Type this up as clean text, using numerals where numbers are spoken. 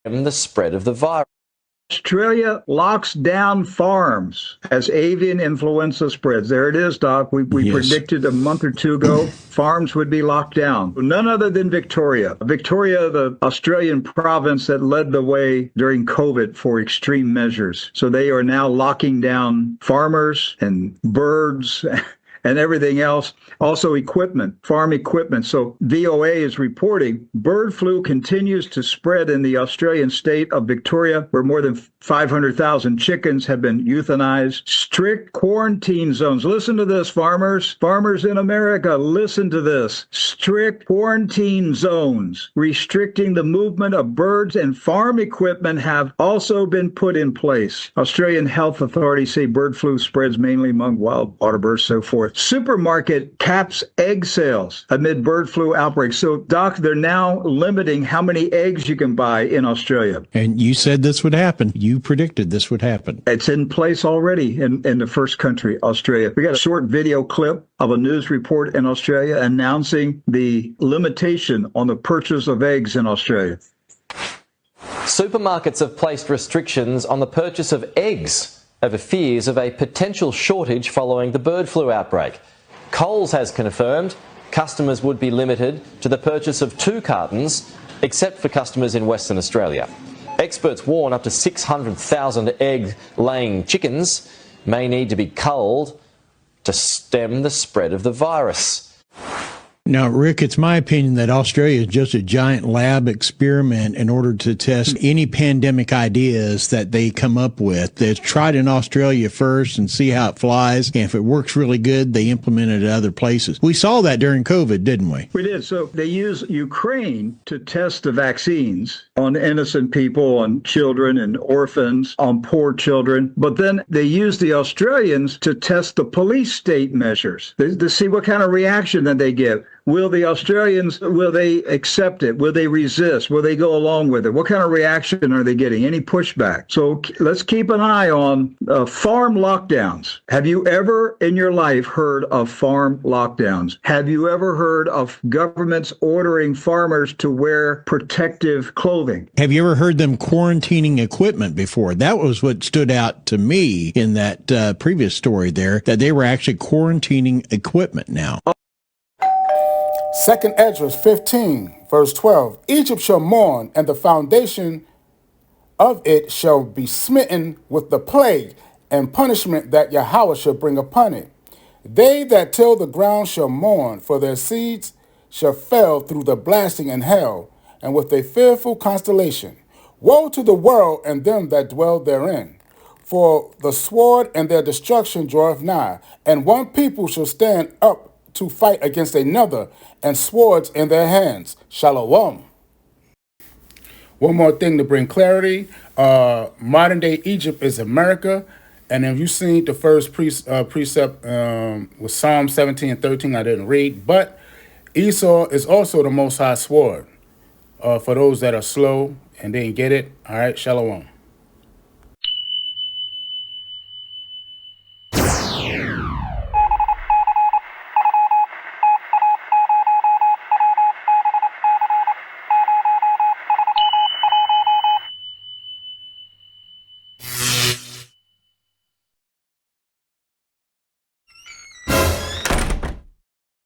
the spread of the virus. Australia locks down farms as avian influenza spreads. There it is, Doc. We Yes. predicted a month or two ago farms would be locked down. None other than Victoria. Victoria, the Australian province that led the way during COVID for extreme measures. So they are now locking down farmers and birds and everything else. Also equipment, farm equipment. So VOA is reporting bird flu continues to spread in the Australian state of Victoria, where more than 500,000 chickens have been euthanized. Strict quarantine zones. Listen to this, farmers. Farmers in America, listen to this. Strict quarantine zones restricting the movement of birds and farm equipment have also been put in place. Australian health authorities say bird flu spreads mainly among wild water birds, so forth. Supermarket caps egg sales amid bird flu outbreaks. So, Doc, they're now limiting how many eggs you can buy in Australia. And you said this would happen. You predicted this would happen. It's in place already in the first country, Australia. We got a short video clip of a news report in Australia announcing the limitation on the purchase of eggs in Australia. Supermarkets have placed restrictions on the purchase of eggs over fears of a potential shortage following the bird flu outbreak. Coles has confirmed customers would be limited to the purchase of 2 cartons, except for customers in Western Australia. Experts warn up to 600,000 egg-laying chickens may need to be culled to stem the spread of the virus. Now, Rick, it's my opinion that Australia is just a giant lab experiment in order to test any pandemic ideas that they come up with. They tried in Australia first and see how it flies. And if it works really good, they implement it at other places. We saw that during COVID, didn't we? We did. So they use Ukraine to test the vaccines on innocent people, on children and orphans, on poor children. But then they use the Australians to test the police state measures to see what kind of reaction that they give. Will the Australians, will they accept it? Will they resist? Will they go along with it? What kind of reaction are they getting? Any pushback? So let's keep an eye on farm lockdowns. Have you ever in your life heard of farm lockdowns? Have you ever heard of governments ordering farmers to wear protective clothing? Have you ever heard them quarantining equipment before? That was what stood out to me in that previous story there, that they were actually quarantining equipment now. 2 Esdras 15, verse 12. Egypt shall mourn, and the foundation of it shall be smitten with the plague and punishment that Yahweh shall bring upon it. They that till the ground shall mourn, for their seeds shall fail through the blasting in hell, and with a fearful constellation. Woe to the world and them that dwell therein! For the sword and their destruction draweth nigh, and one people shall stand up to fight against another, and swords in their hands. Shalom. One more thing to bring clarity. Modern day Egypt is America. And if you've seen the first precept with Psalm 17 and 13, I didn't read. But Esau is also the Most High sword. For those that are slow and didn't get it, all right, Shalom.